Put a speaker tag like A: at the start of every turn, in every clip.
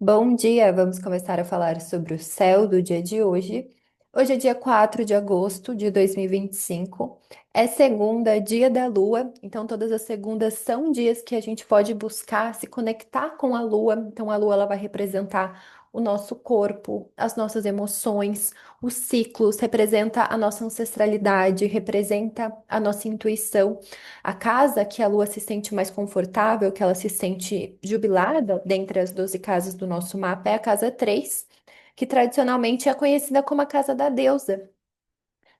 A: Bom dia, vamos começar a falar sobre o céu do dia de hoje. Hoje é dia 4 de agosto de 2025. É segunda, dia da lua, então todas as segundas são dias que a gente pode buscar se conectar com a lua. Então a lua ela vai representar o nosso corpo, as nossas emoções, os ciclos, representa a nossa ancestralidade, representa a nossa intuição. A casa que a lua se sente mais confortável, que ela se sente jubilada dentre as 12 casas do nosso mapa, é a casa 3, que tradicionalmente é conhecida como a casa da deusa.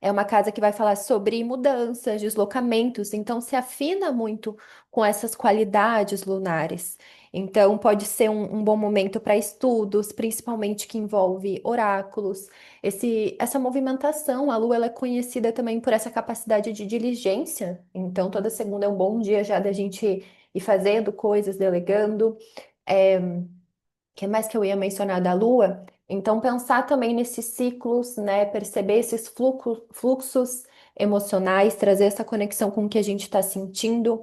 A: É uma casa que vai falar sobre mudanças, deslocamentos, então se afina muito com essas qualidades lunares. Então, pode ser um bom momento para estudos, principalmente que envolve oráculos. Essa movimentação, a Lua ela é conhecida também por essa capacidade de diligência. Então, toda segunda é um bom dia já da gente ir fazendo coisas, delegando. É, que mais que eu ia mencionar da Lua? Então, pensar também nesses ciclos, né? Perceber esses fluxos emocionais, trazer essa conexão com o que a gente está sentindo.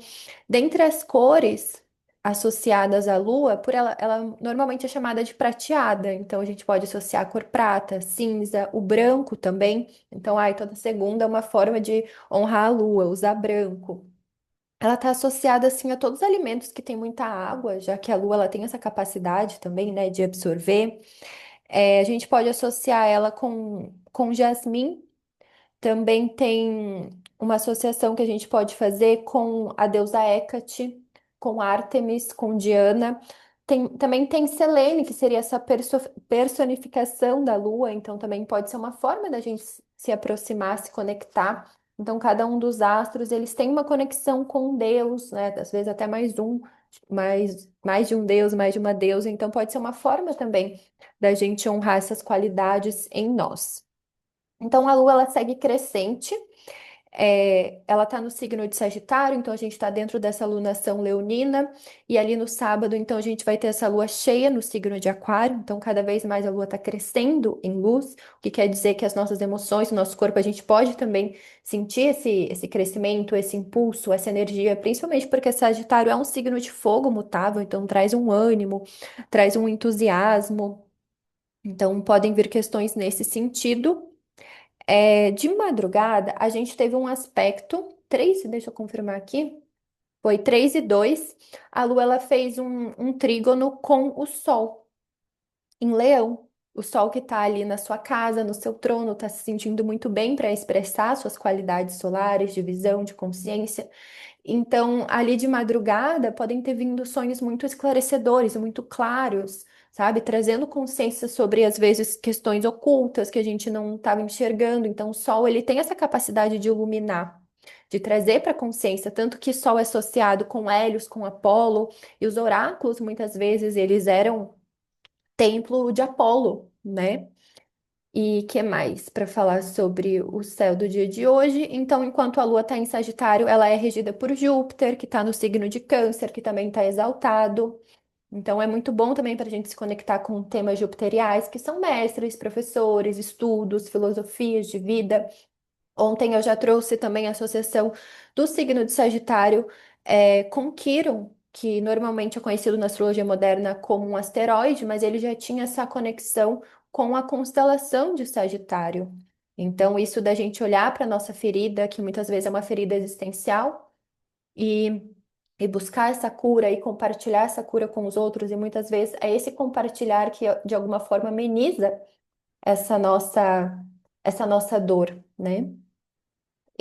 A: Dentre as cores associadas à Lua, ela normalmente é chamada de prateada. Então, a gente pode associar a cor prata, cinza, o branco também. Então, toda segunda é uma forma de honrar a Lua, usar branco. Ela está associada assim a todos os alimentos que têm muita água, já que a lua ela tem essa capacidade também, né, de absorver. A gente pode associar ela com jasmim. Também tem uma associação que a gente pode fazer com a deusa Hécate, com Ártemis, com Diana. Também tem Selene, que seria essa personificação da lua, então também pode ser uma forma da gente se aproximar, se conectar. Então, cada um dos astros, eles têm uma conexão com Deus, né? Às vezes até mais de um Deus, mais de uma deusa. Então, pode ser uma forma também da gente honrar essas qualidades em nós. Então, a Lua ela segue crescente, ela está no signo de Sagitário, então a gente está dentro dessa lunação leonina, e ali no sábado, então a gente vai ter essa lua cheia no signo de Aquário, então cada vez mais a lua está crescendo em luz, o que quer dizer que as nossas emoções, o nosso corpo, a gente pode também sentir esse crescimento, esse impulso, essa energia, principalmente porque Sagitário é um signo de fogo mutável, então traz um ânimo, traz um entusiasmo, então podem vir questões nesse sentido. De madrugada, a gente teve um aspecto, deixa eu confirmar aqui, foi 3 e 2. A Lua ela fez um trígono com o Sol em Leão. O Sol que está ali na sua casa, no seu trono, está se sentindo muito bem para expressar suas qualidades solares, de visão, de consciência. Então, ali de madrugada, podem ter vindo sonhos muito esclarecedores, muito claros, sabe? Trazendo consciência sobre, às vezes, questões ocultas que a gente não estava enxergando. Então, o Sol, ele tem essa capacidade de iluminar, de trazer para a consciência, tanto que Sol é associado com Hélios, com Apolo, e os oráculos, muitas vezes, eles eram templo de Apolo, né? E que mais para falar sobre o céu do dia de hoje? Então, enquanto a Lua está em Sagitário, ela é regida por Júpiter, que está no signo de Câncer, que também está exaltado. Então, é muito bom também para a gente se conectar com temas jupiteriais, que são mestres, professores, estudos, filosofias de vida. Ontem eu já trouxe também a associação do signo de Sagitário com Quirón, que normalmente é conhecido na astrologia moderna como um asteroide, mas ele já tinha essa conexão com a constelação de Sagitário. Então, isso da gente olhar para a nossa ferida, que muitas vezes é uma ferida existencial, e, e buscar essa cura e compartilhar essa cura com os outros, e muitas vezes é esse compartilhar que de alguma forma ameniza essa essa nossa dor, né?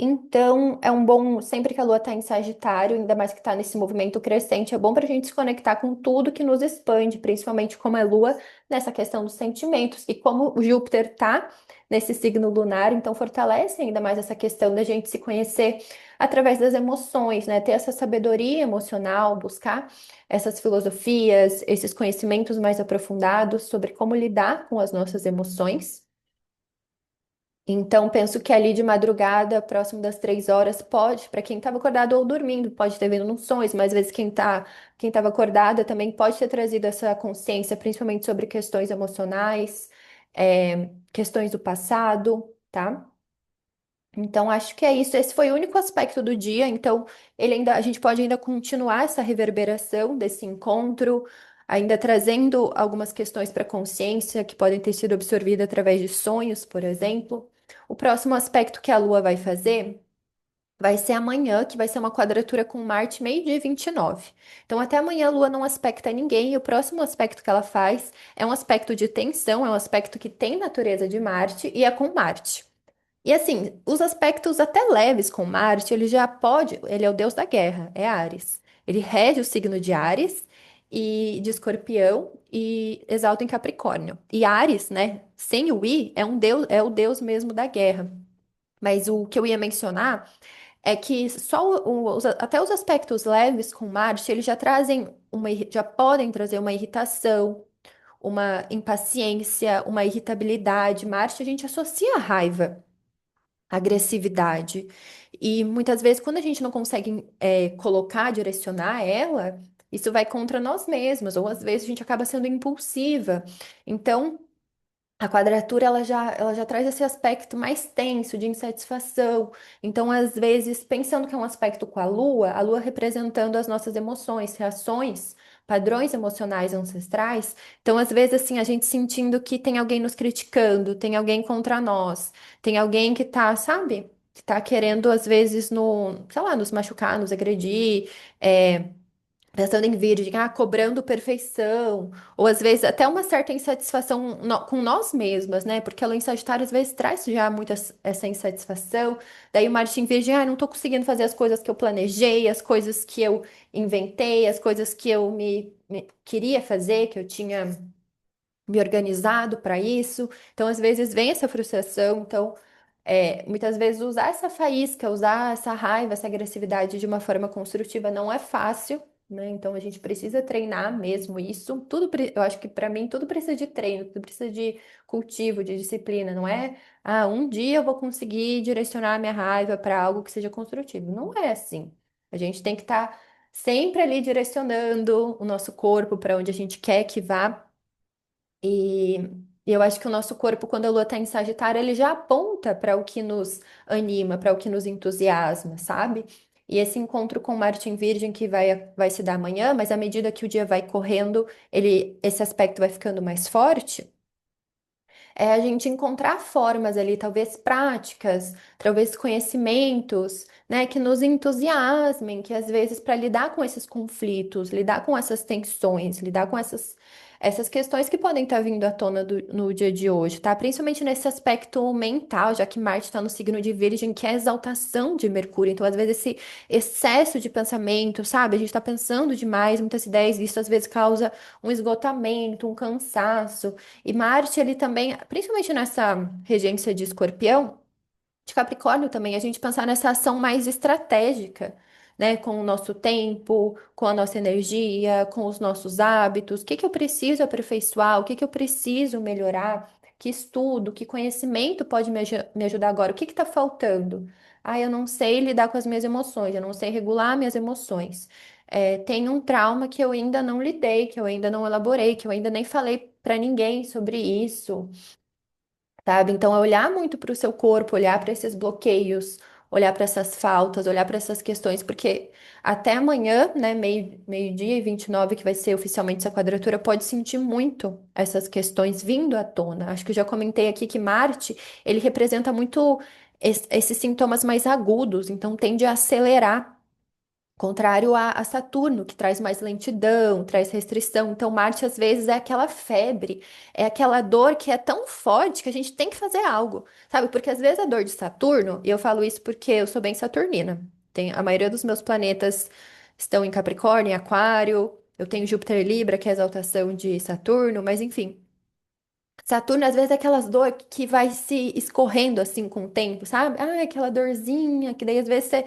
A: Então, é um bom, sempre que a Lua está em Sagitário, ainda mais que está nesse movimento crescente, é bom para a gente se conectar com tudo que nos expande, principalmente como é Lua, nessa questão dos sentimentos, e como o Júpiter está nesse signo lunar, então fortalece ainda mais essa questão da gente se conhecer através das emoções, né? Ter essa sabedoria emocional, buscar essas filosofias, esses conhecimentos mais aprofundados sobre como lidar com as nossas emoções. Então, penso que ali de madrugada, próximo das 3 horas, pode, para quem estava acordado ou dormindo, pode ter vindo nos sonhos, mas às vezes quem estava acordada também pode ter trazido essa consciência, principalmente sobre questões emocionais, questões do passado, tá? Então, acho que é isso. Esse foi o único aspecto do dia. Então, a gente pode ainda continuar essa reverberação desse encontro. ainda trazendo algumas questões para a consciência que podem ter sido absorvidas através de sonhos, por exemplo. O próximo aspecto que a Lua vai fazer vai ser amanhã, que vai ser uma quadratura com Marte, meio-dia e 29. Então, até amanhã a Lua não aspecta ninguém, e o próximo aspecto que ela faz é um aspecto de tensão, é um aspecto que tem natureza de Marte e é com Marte. E assim, os aspectos até leves com Marte, ele já pode, ele é o deus da guerra, é Áries. Ele rege o signo de Áries e de Escorpião e exalta em Capricórnio. E Áries, né, sem o I, é um deus, é o deus mesmo da guerra. Mas o que eu ia mencionar é que só até os aspectos leves com Marte, eles já trazem já podem trazer uma irritação, uma impaciência, uma irritabilidade. Marte a gente associa a raiva, agressividade. E muitas vezes, quando a gente não consegue colocar, direcionar ela, isso vai contra nós mesmos, ou às vezes a gente acaba sendo impulsiva. Então, a quadratura ela já traz esse aspecto mais tenso de insatisfação. Então, às vezes, pensando que é um aspecto com a Lua representando as nossas emoções, reações, padrões emocionais ancestrais. Então, às vezes, assim, a gente sentindo que tem alguém nos criticando, tem alguém contra nós, tem alguém que tá, sabe? Que tá querendo, às vezes, sei lá, nos machucar, nos agredir. Pensando em virgem, cobrando perfeição, ou às vezes até uma certa insatisfação com nós mesmas, né? Porque a lua em Sagitário às vezes traz já muito essa insatisfação. Daí o Marte em Virgem, não tô conseguindo fazer as coisas que eu planejei, as coisas que eu inventei, as coisas que eu me queria fazer, que eu tinha me organizado para isso. Então, às vezes, vem essa frustração. Então, muitas vezes, usar essa faísca, usar essa raiva, essa agressividade de uma forma construtiva não é fácil, né? Então, a gente precisa treinar mesmo isso. Eu acho que, para mim, tudo precisa de treino, tudo precisa de cultivo, de disciplina. Não é, um dia eu vou conseguir direcionar a minha raiva para algo que seja construtivo. Não é assim. A gente tem que estar sempre ali direcionando o nosso corpo para onde a gente quer que vá. E eu acho que o nosso corpo, quando a lua está em Sagitário, ele já aponta para o que nos anima, para o que nos entusiasma, sabe? E esse encontro com Marte em Virgem que vai se dar amanhã, mas à medida que o dia vai correndo, esse aspecto vai ficando mais forte. É a gente encontrar formas ali, talvez práticas, talvez conhecimentos, né, que nos entusiasmem, que às vezes para lidar com esses conflitos, lidar com essas tensões, lidar com essas questões que podem estar vindo à tona no dia de hoje, tá? Principalmente nesse aspecto mental, já que Marte está no signo de Virgem, que é a exaltação de Mercúrio. Então, às vezes, esse excesso de pensamento, sabe? A gente está pensando demais, muitas ideias, e isso às vezes causa um esgotamento, um cansaço. E Marte, ele também, principalmente nessa regência de Escorpião, de Capricórnio também, a gente pensar nessa ação mais estratégica, né? Com o nosso tempo, com a nossa energia, com os nossos hábitos. O que que eu preciso aperfeiçoar? O que que eu preciso melhorar? Que estudo, que conhecimento pode me ajudar agora? O que que está faltando? Eu não sei lidar com as minhas emoções, eu não sei regular minhas emoções. Tem um trauma que eu ainda não lidei, que eu ainda não elaborei, que eu ainda nem falei para ninguém sobre isso, sabe? Então, é olhar muito para o seu corpo, olhar para esses bloqueios, olhar para essas faltas, olhar para essas questões, porque até amanhã, né, meio-dia e 29, que vai ser oficialmente essa quadratura, pode sentir muito essas questões vindo à tona. Acho que eu já comentei aqui que Marte, ele representa muito esses sintomas mais agudos, então tende a acelerar. Contrário a Saturno, que traz mais lentidão, traz restrição. Então, Marte, às vezes, é aquela febre, é aquela dor que é tão forte que a gente tem que fazer algo, sabe? Porque às vezes a dor de Saturno, e eu falo isso porque eu sou bem saturnina. A maioria dos meus planetas estão em Capricórnio, em Aquário. Eu tenho Júpiter em Libra, que é a exaltação de Saturno, mas enfim. Saturno, às vezes, é aquelas dor que vai se escorrendo assim com o tempo, sabe? Aquela dorzinha, que daí às vezes você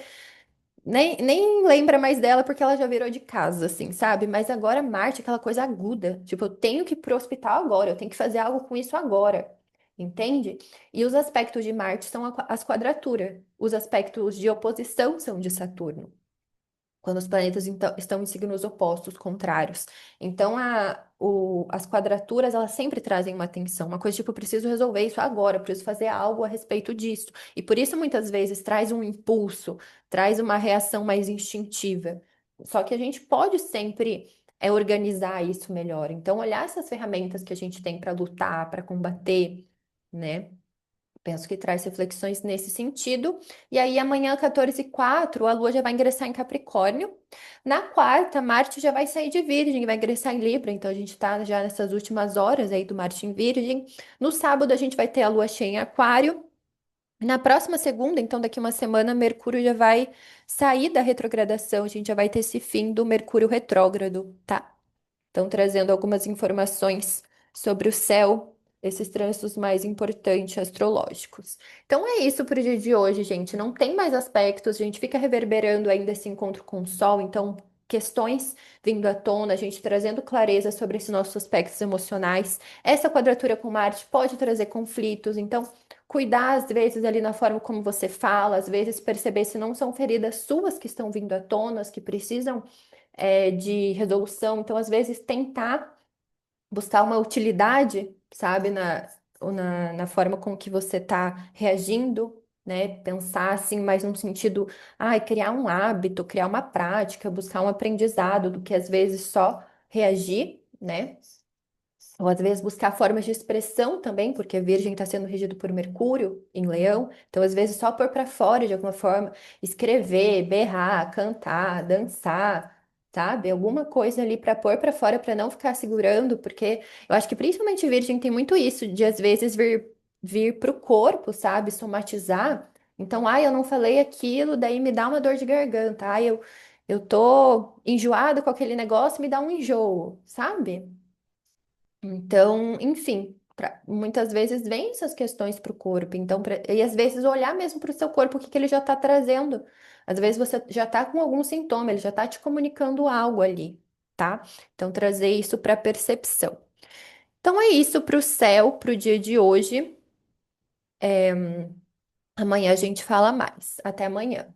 A: nem lembra mais dela porque ela já virou de casa, assim, sabe? Mas agora Marte, é aquela coisa aguda. Tipo, eu tenho que ir pro hospital agora, eu tenho que fazer algo com isso agora. Entende? E os aspectos de Marte são as quadraturas. Os aspectos de oposição são de Saturno quando os planetas estão em signos opostos, contrários. Então, as quadraturas, elas sempre trazem uma tensão, uma coisa tipo, eu preciso resolver isso agora, eu preciso fazer algo a respeito disso. E por isso, muitas vezes, traz um impulso, traz uma reação mais instintiva. Só que a gente pode sempre é organizar isso melhor. Então, olhar essas ferramentas que a gente tem para lutar, para combater, né? Penso que traz reflexões nesse sentido. E aí, amanhã, 14h04, a Lua já vai ingressar em Capricórnio. Na quarta, Marte já vai sair de Virgem, vai ingressar em Libra. Então, a gente está já nessas últimas horas aí do Marte em Virgem. No sábado, a gente vai ter a Lua cheia em Aquário. Na próxima segunda, então daqui uma semana, Mercúrio já vai sair da retrogradação. A gente já vai ter esse fim do Mercúrio retrógrado, tá? Estão trazendo algumas informações sobre o céu, esses trânsitos mais importantes astrológicos. Então é isso para o dia de hoje, gente. Não tem mais aspectos, a gente fica reverberando ainda esse encontro com o Sol, então questões vindo à tona, a gente trazendo clareza sobre esses nossos aspectos emocionais. Essa quadratura com Marte pode trazer conflitos, então cuidar às vezes ali na forma como você fala, às vezes perceber se não são feridas suas que estão vindo à tona, que precisam de resolução. Então, às vezes, tentar buscar uma utilidade, sabe, na forma com que você está reagindo, né? Pensar assim, mais num sentido, criar um hábito, criar uma prática, buscar um aprendizado, do que às vezes só reagir, né? Ou às vezes buscar formas de expressão também, porque a Virgem está sendo regido por Mercúrio em Leão, então às vezes só pôr para fora de alguma forma, escrever, berrar, cantar, dançar, sabe? Alguma coisa ali para pôr para fora para não ficar segurando, porque eu acho que principalmente Virgem tem muito isso de às vezes vir pro corpo, sabe? Somatizar. Então, eu não falei aquilo, daí me dá uma dor de garganta. Eu tô enjoada com aquele negócio, me dá um enjoo, sabe? Então, enfim, muitas vezes vem essas questões para o corpo. Então, e às vezes olhar mesmo para o seu corpo, o que que ele já está trazendo. Às vezes você já está com algum sintoma, ele já está te comunicando algo ali, tá? Então, trazer isso para percepção. Então, é isso para o céu, para o dia de hoje. Amanhã a gente fala mais. Até amanhã.